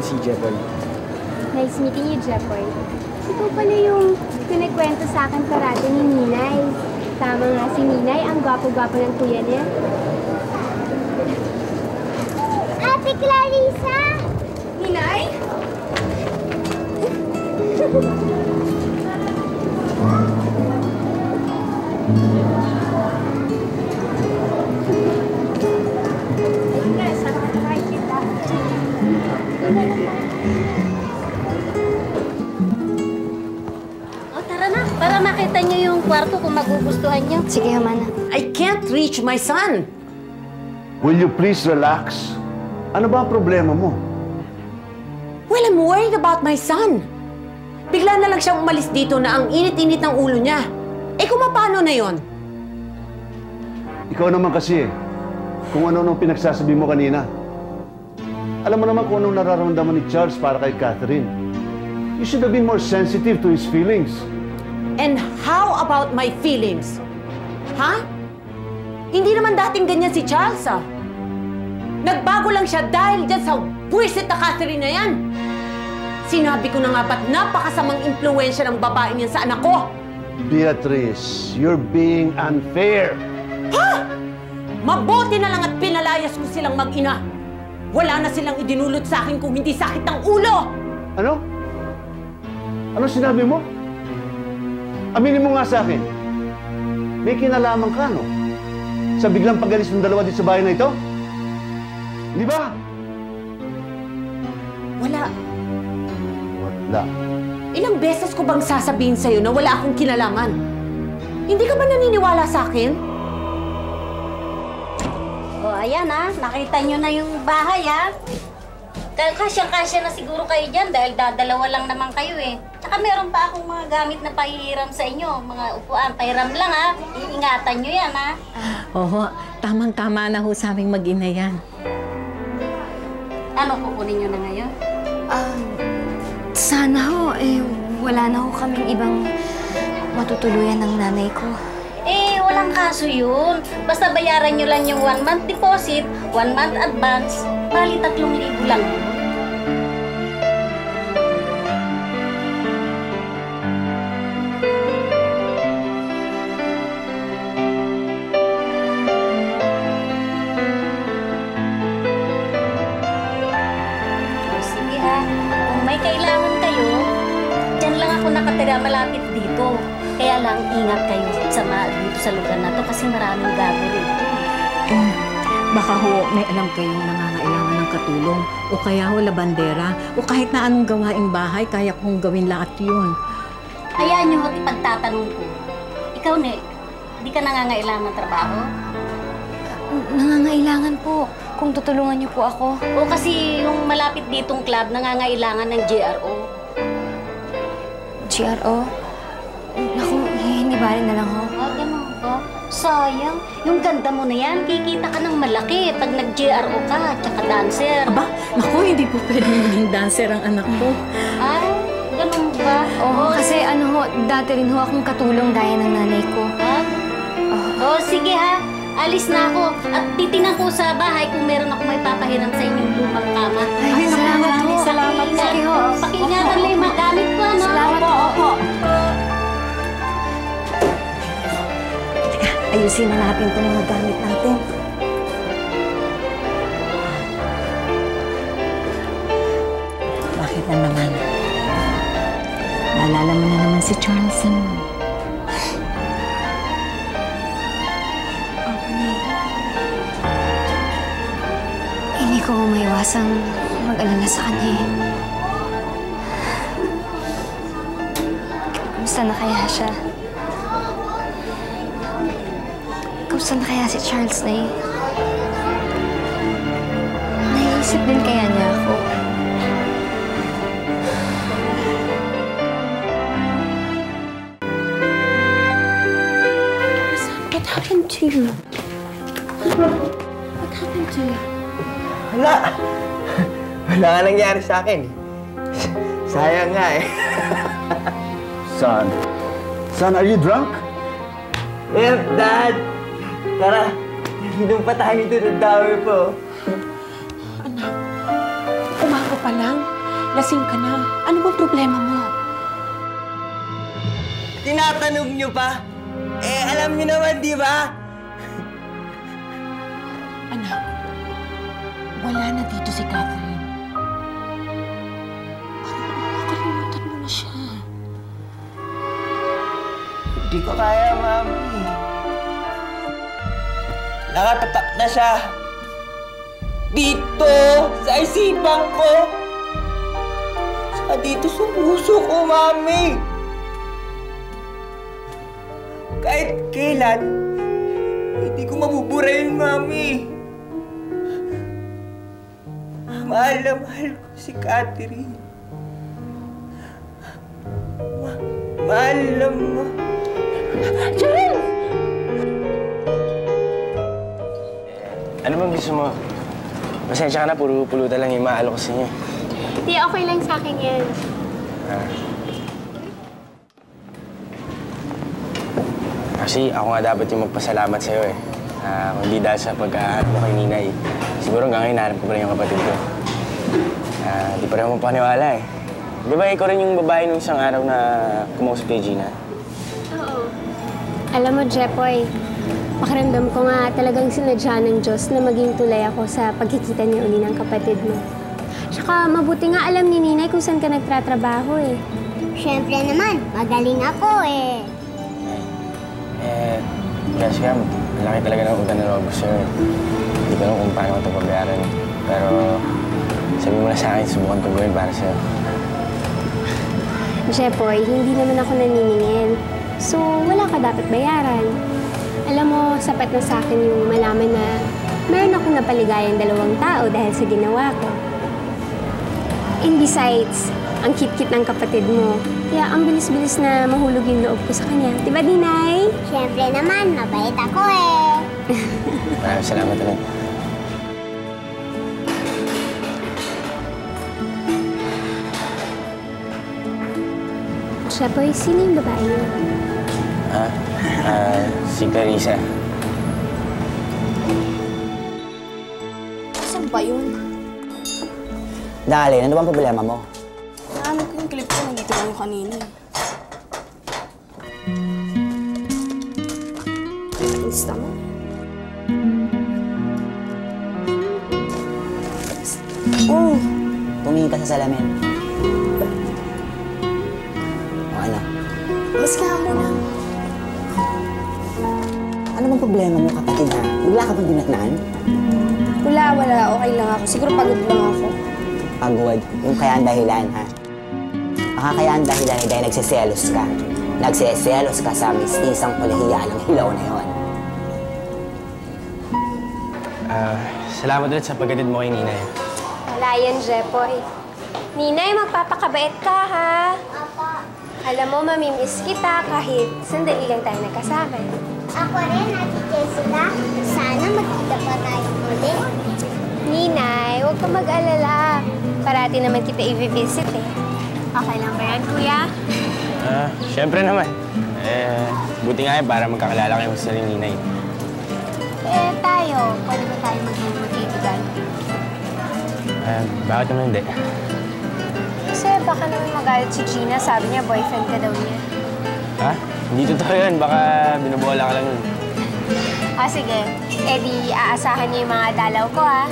si Jepoy. Nice meeting you, Jepoy. Ikaw pala yung kinikwento sa akin parati ni Ninay. Tama nga si Ninay, ang gwapo-gwapo ng kuya niya. Ate Clarissa! Ninay? Para makita niyo yung kwarto kung magugustuhan niyo. Sige, Hamana. I can't reach my son. Will you please relax? Ano ba ang problema mo? Well, I'm worried about my son. Bigla na lang siyang umalis dito na ang init-init ng ulo niya. Eh kung paano na yon? Ikaw naman kasi kung ano nung pinagsasabi mo kanina. Alam mo naman kung anong nararamdaman ni Charles para kay Catherine. You should have been more sensitive to his feelings. And how about my feelings? Ha? Hindi naman dating ganyan si Charles, ah. Nagbago lang siya dahil dyan sa buwisit na Catherine na yan. Sinabi ko na nga ba't napakasamang impluwensya ng babaeng yan sa anak ko? Beatrice, you're being unfair. Ha? Mabuti na lang at pinalayas ko silang mag-ina. Wala na silang idinulot sa akin kung hindi sakit ng ulo. Ano? Ano sinabi mo? Aminin mo nga sa akin, may kinalaman ka, no? Sa biglang pag-alis ng dalawa dito sa bahay na ito? Di ba? Wala. Wala. Ilang beses ko bang sasabihin sa'yo na wala akong kinalaman? Hindi ka ba naniniwala sa akin? O, ayan nakita nyo na yung bahay Kasyang-kasya na siguro kayo dyan dahil dadalawa lang naman kayo eh. Tsaka meron pa akong mga gamit na pahihiram sa inyo. Mga upuan, pahiram lang Iingatan nyo yan Oo, tamang-tama na ho sa aming mag-ina yan. Ano kukunin nyo na ngayon? Sana ho, wala na ho kaming ibang matutuluyan ng nanay ko. Walang kaso yun. Basta bayaran nyo lang yung 1 month deposit, 1 month advance, bali 3,000 lang. Sige kung may kailangan kayo, dyan lang ako nakatira malapit dito. Kaya lang, ingat kayo dito sa lugar na to kasi maraming gago rito. Baka ho, may alam kayong nangangailangan ng katulong o kaya ho labandera o kahit na anong gawaing bahay, kaya kong gawin lahat yun. Hayaan niyo ho't ipagtatanong ko. Ikaw, Nick, di ka nangangailangan ng trabaho? Nangangailangan po kung tutulungan niyo po ako. O kasi yung malapit ditong club nangangailangan ng GRO. GRO? Naku, hindi ba rin na lang ho? Ganun ba? Sayang. Yung ganda mo na yan, kikita ka ng malaki pag nag-GRO ka, tsaka dancer. Aba, naku, hindi po pwedeng maging dancer ang anak ko. Ay, ganun ba? Oo, kasi dati rin ho akong katulong gaya ng nanay ko. Sige alis na ako. At titingnan ko sa bahay kung meron ako may papahiram sa inyong lumang kama. Ay, salamat ho. Salamat. Sige ho. Pakiingatan lang yung magamit ko, Salamat po. Opo. Ayusin na natin itong mga gamit natin. Bakit na naman? Naalala mo na naman si Charles, Hindi ko maiwasang mag-alala sa kanya Kamusta na kaya siya? Kamusta na kaya si Charles na Naiisip din kaya niya ako. What happened to you? What happened to you? Wala. Wala nga nangyari sa akin. Sayang nga Son? Son, are you drunk? Dad! Tara, inom pa tayo dito ng dami po. Anak, umaga pa lang. Lasing ka na. Ano bang problema mo? Tinatanong niyo pa? Eh, alam niyo naman, di ba? Anak, wala na dito si Catherine. Parang nakakalimutan mo na siya. Hindi ko kaya, Mami. Nakatatak na siya. Dito, sa isipan ko. Saka dito sa puso ko, Mami. Kahit kailan, hindi ko mabubura yun, Mami. Mahal na mahal ko si Catherine. Mahal na mahal. Charles! Ano bang gusto mo? Pasensya ka na, puro pulutan lang yung maalo ko sa inyo. Hindi, okay lang sa akin yan. Kasi ako nga dapat yung magpasalamat sa'yo eh. Kung hindi dahil sa pag-ahanap mo kay Ninay, siguro hanggang ngayon nahanap ko pa rin yung kapatid ko. Di pa rin mo paniwala eh. Di ba ikaw rin yung babae nung isang araw na kumausap kay Gina? Oo. Alam mo, Jepoy, pakiramdam ko nga talagang sinadya ng Diyos na maging tulay ako sa pagkikita niya uli ng kapatid mo. Tsaka mabuti nga alam ni Ninay kung saan ka nagtatrabaho eh. Siyempre naman, magaling ako eh. Jessica, malaki talaga ng utang na loob sa'yo eh. Hindi ko alam kung paano ito pabayaran. Pero sabi mo na sa akin, subukan ko gawin para sa'yo. Jepoy, hindi naman ako naniningil. So, wala ka dapat bayaran. Alam mo, sapat na sa akin yung malaman na meron akong napaligayang 2 tao dahil sa ginawa ko. And besides, ang kit-kit ng kapatid mo. Kaya ang bilis-bilis na mahulog yung loob ko sa kanya. Diba, Dinay? Siyempre naman, mabait ako eh. Maraming salamat ulit. Jepoy, sino yung babae niyo? Si Clarissa. Saan ba yun? Dali, ano bang problema mo? Nahanap ko yung clip ko, nandito lang yung kanina. Insta mo? Tumingin ka sa salamin. O ano? Mas ka muna. Ano bang problema mo, kapatid ha? Bigla ka bang dinatnan? Wala. Okay lang ako. Siguro pagod lang ako. Pagod. Yung kaya ang dahilan, ha? Baka kaya ang dahilan ay dahil nagsiselos ka. Nagsiselos ka sa mistisang kulihiyalang hilaw na yon. Salamat ulit sa pagkatid mo kay Ninay. Wala yan, Jepoy. Ninay, magpapakabait ka, ha? Alam mo, mamimiss kita kahit sandali lang tayo nagkasama. Ako rin, Ate Jessica. Sana magkita pa tayo muli. Ninay, huwag ka mag-alala. Parati naman kita i-visit eh. Okay lang ba yan, kuya? Siyempre naman. Buti nga yun para magkakilala kayo sa rin Ninay. Tayo. Pwede ba tayo maging magkaibigan? Bakit naman hindi? Kasi baka naman magalit si Gina. Sabi niya, boyfriend ka daw niya. Ha? Hindi totoo yun. Baka binubola ka lang yun. Sige. Di aasahan niyo yung mga dalaw ko, ha?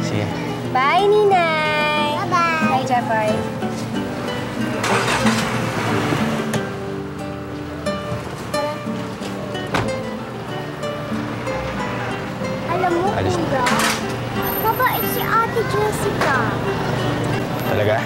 Sige. Bye, Ninay! Bye-bye! Bye, Jepoy. Alam mo, Alis na. kuya, mabait si Ate Jessica. Talaga?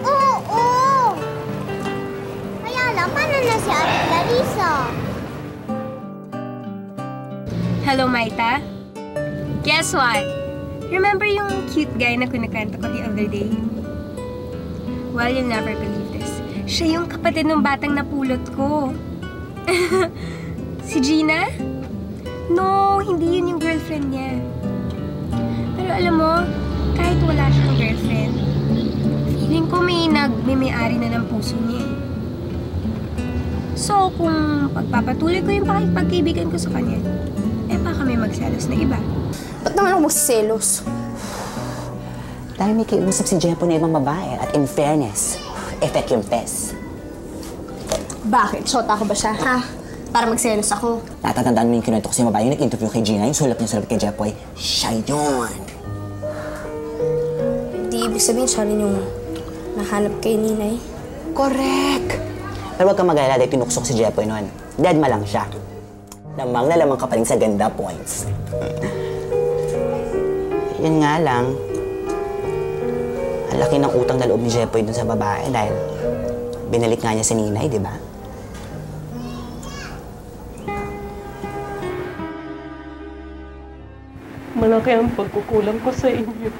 Oo! Kaya lang, paano na si Ate Clarissa? Hello, Maita. Guess what? Remember yung cute guy na kinakanta ko the other day? Well, you'll never believe this. Siya yung kapatid ng batang napulot ko. Si Gina? No, hindi yun yung girlfriend niya. Pero alam mo, kahit wala siyang girlfriend, feeling ko may-ari na ng puso niya. So, kung pagpapatuloy ko yung pakikipagkaibigan ko sa kanya, baka may magselos na iba. Ba't naman ako magselos? Dahil may kiusap si Jepo na ibang babae at in fairness, effect yung pes. Bakit? Shota ko ba siya, ha? Para magselos ako. Natatandaan mo yung kinuwento ko sa babae yung nag-interview kay Gina, yung sulap kay Jepoy. Siya yun! Di ibig sabihin siya rin yung nahanap kay Ninay. Correct! Pero huwag kang mag-alala dahil tinuksok si Jepoy noon. Dead ma lang siya. Lamang na lamang ka pa rin sa ganda points. Yun nga lang, ang laki ng utang na loob ni Jepoy dun sa babae dahil binalik nga niya si Ninay, di ba? Malaki ang pagkukulang ko sa inyo.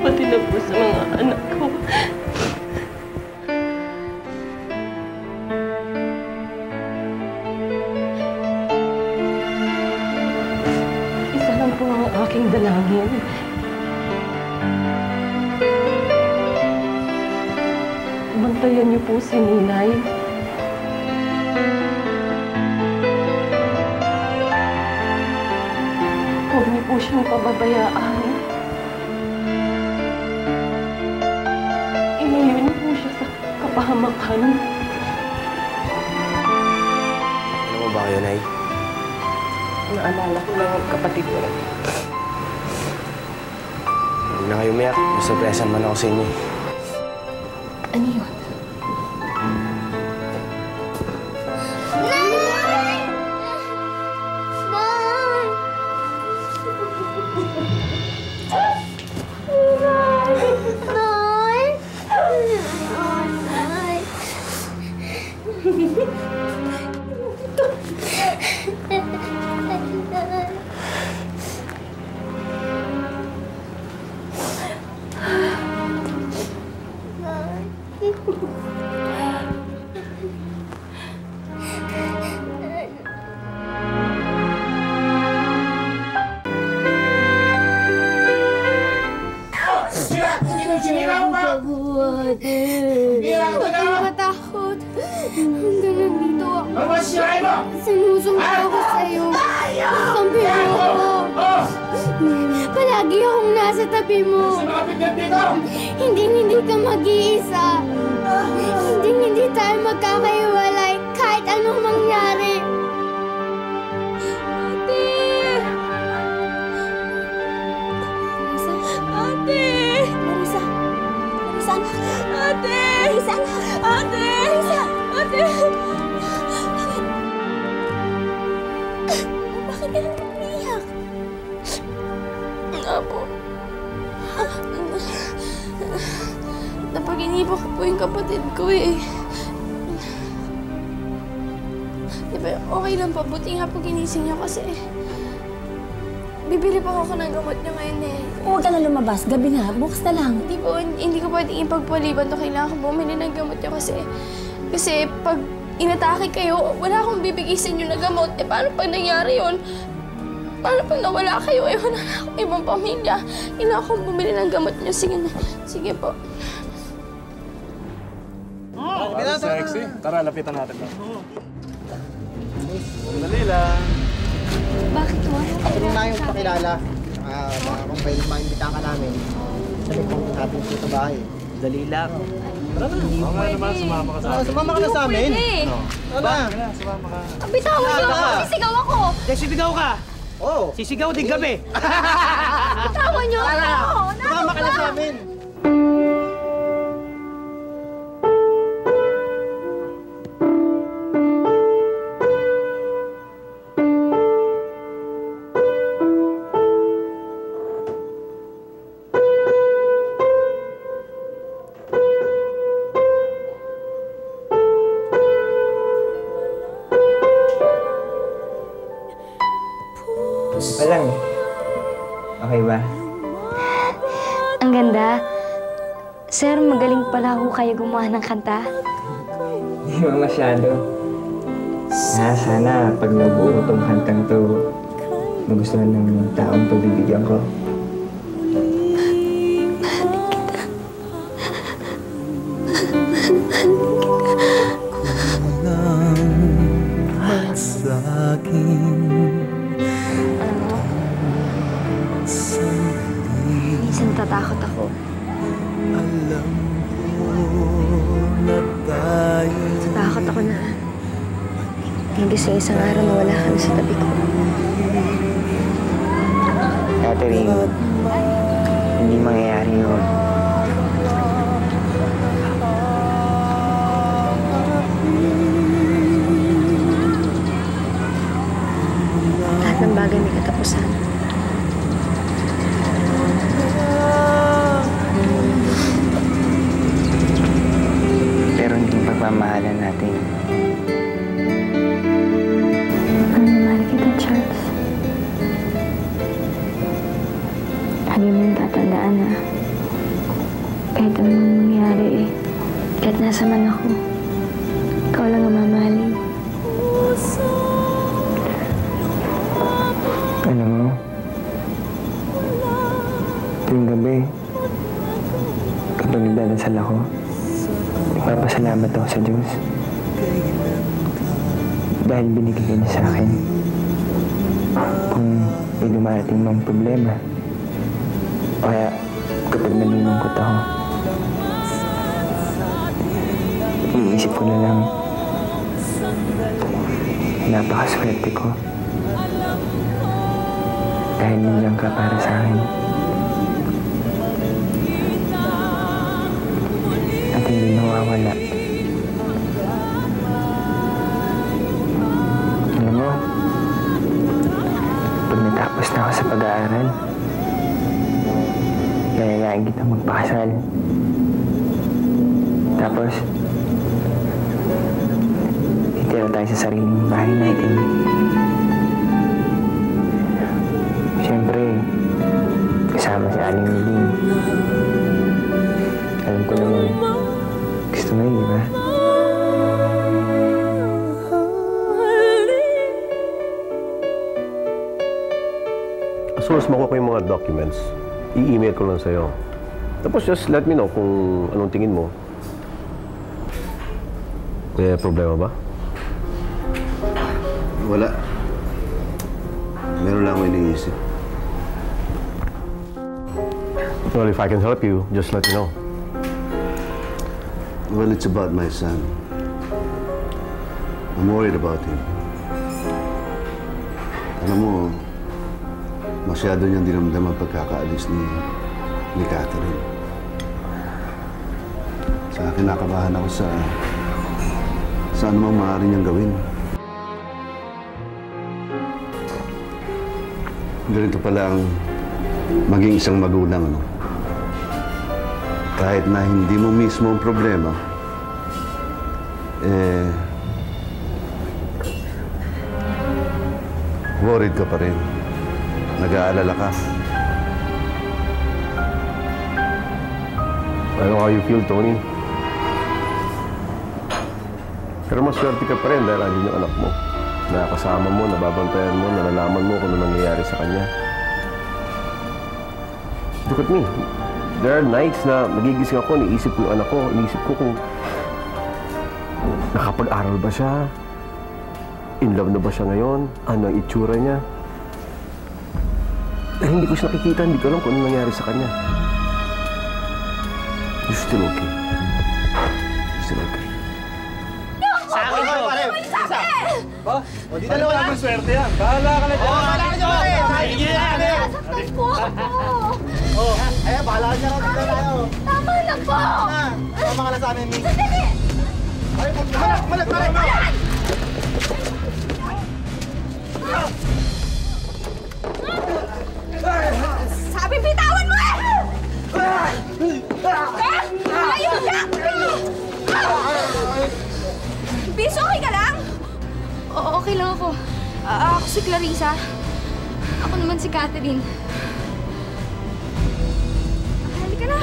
Pati na po sa mga anak ko. Isa lang po ang aking dalangin. Bantayan niyo po si Ninay. Huwag niyo po siyang pababayaan. Ilayo niyo po siya sa kapahamakan. Ano mo ba kayo, Nay? Naalala ko lang ang kapatid ko. Hindi na kayo umiyak. May surpresa man ako sa inyo. Ano yun? Nakatakot. Hanggang nandito ako. Sinusumpa ako sa'yo. Kampi mo ako. Palagi akong nasa tabi mo. Hindi ka mag-iisa. Hindi tayo magkakaiwalay kahit anong mangyari. Bakit ka naman umiyak? Nga po. Napag-inipan ko po yung kapatid ko eh. Diba, okay lang po. Buti nga po ginising niyo kasi bibili pa ako ng gamot niyo ngayon eh. Huwag ka na lumabas. Gabi na. Bukas na lang. Hindi ko pwedeng ipagpaliban to. Kailangan ko bumili ng gamot niyo kasi pag inatake kayo, wala akong bibigay sa inyo na gamot. Eh, paano pag nangyari yun? Paano pag nawala kayo? Eh, wala na akong ibang pamilya. Kailangan kong bumili ng gamot niyo. Sige na. Sige po. Sexy. Tara, lapitan natin ba? Dali lang. Bakit mo? Ako nung na yung pakilala. Kung pwede maimbita ka namin. Dali pong natin dito sa bahay. Dali lang. Tara na. Oo nga naman, sumama ka sa atin. Sumama ka na sa amin. Tara na. Sumama ka. Bitawan niyo ako! Sisigaw ako! Sisigaw ka? Oo. Sisigaw din kami. Bitawan niyo ako! Sumama ka na sa amin. Walang. Okay ba? Ang ganda. Sir, magaling pala ho kayo gumawa ng kanta. Hindi mo masyado. Sana pag nabuo tong kantang to, magustuhan ng taong pagbibigyan ko. natatakot ako. Natatakot ako na gigising isang araw na wala ka na sa tabi ko. Catherine, hindi mangyayari yun. Lahat ng bagay may katapusan. Pero hindi yung pagmamahalan natin. Mahal kita, Charles. Lagi mo yung tatandaan na kahit anong mangyari kahit nasa man ako, ikaw lang ang mamahalin. Alam mo, tuwing gabi, kapag nagdadasal ako, nagpapasalamat ako sa Diyos. Dahil binigay niya sa akin. Kung may dumarating mang problema, o kaya kapag nalulungkot ako, iisip ko na lang, napakaswerte ko. Dahil nandiyan ka para sa akin. At hindi mawawala. Alam mo, pag natapos na ako sa pag-aaral, yayayain kita magpakasal. Tapos, titira tayo sa sariling bahay natin. Siyempre, kasama si Aling Liling. Alam ko naman, gusto mo yun, di ba? As soon as makuha ko yung mga documents, i-email ko lang sa'yo. Tapos just let me know kung anong tingin mo. May problema ba? Wala. Meron lang ako iniisip. Well, if I can help you, just let me know. Well, it's about my son. I'm worried about him. Alam mo, masyado niyang dinamdam ang pagkakaalis ni Catherine. Sa akin, nakabahan ako sa anumang maaari niyang gawin. Ganito pala ang maging isang magulang, ano? Kahit na hindi mo mismo ang problema, worried ka pa rin. Nag-aalala ka. I know how you feel, Tony. Pero maswerte ka pa rin dahil andun yung anak mo. Nakakasama mo, nababantayan mo, nalalaman mo kung ano nangyayari sa kanya. Look at me. There are nights na magigising ako, iniisip ko yung anak ko, iniisip ko kung nakapag-aral ba siya, in love na ba siya ngayon, ano ang itsura niya. Dahil hindi ko siya nakikita, hindi ko alam kung ano nangyari sa kanya. You're still okay. You're still okay. Sa akin to! Isa! Oh, O, di dalawa na! Ang swerte yan. Bahala ka na dyan. Bahala ka dyan, pare! Sa akin Sige, yan! Nasaktan po ako! Ayan, bahala ka dyan! Dito tayo! Tama na po! Tama ka na sa amin, Miss! Sandali! Ay, malag, pare! Sabi, bitawan mo eh! Ayun na! Bis, okay ka lang? Oo, okay lang ako. Ako si Clarissa. Ako naman si Catherine. Halika na.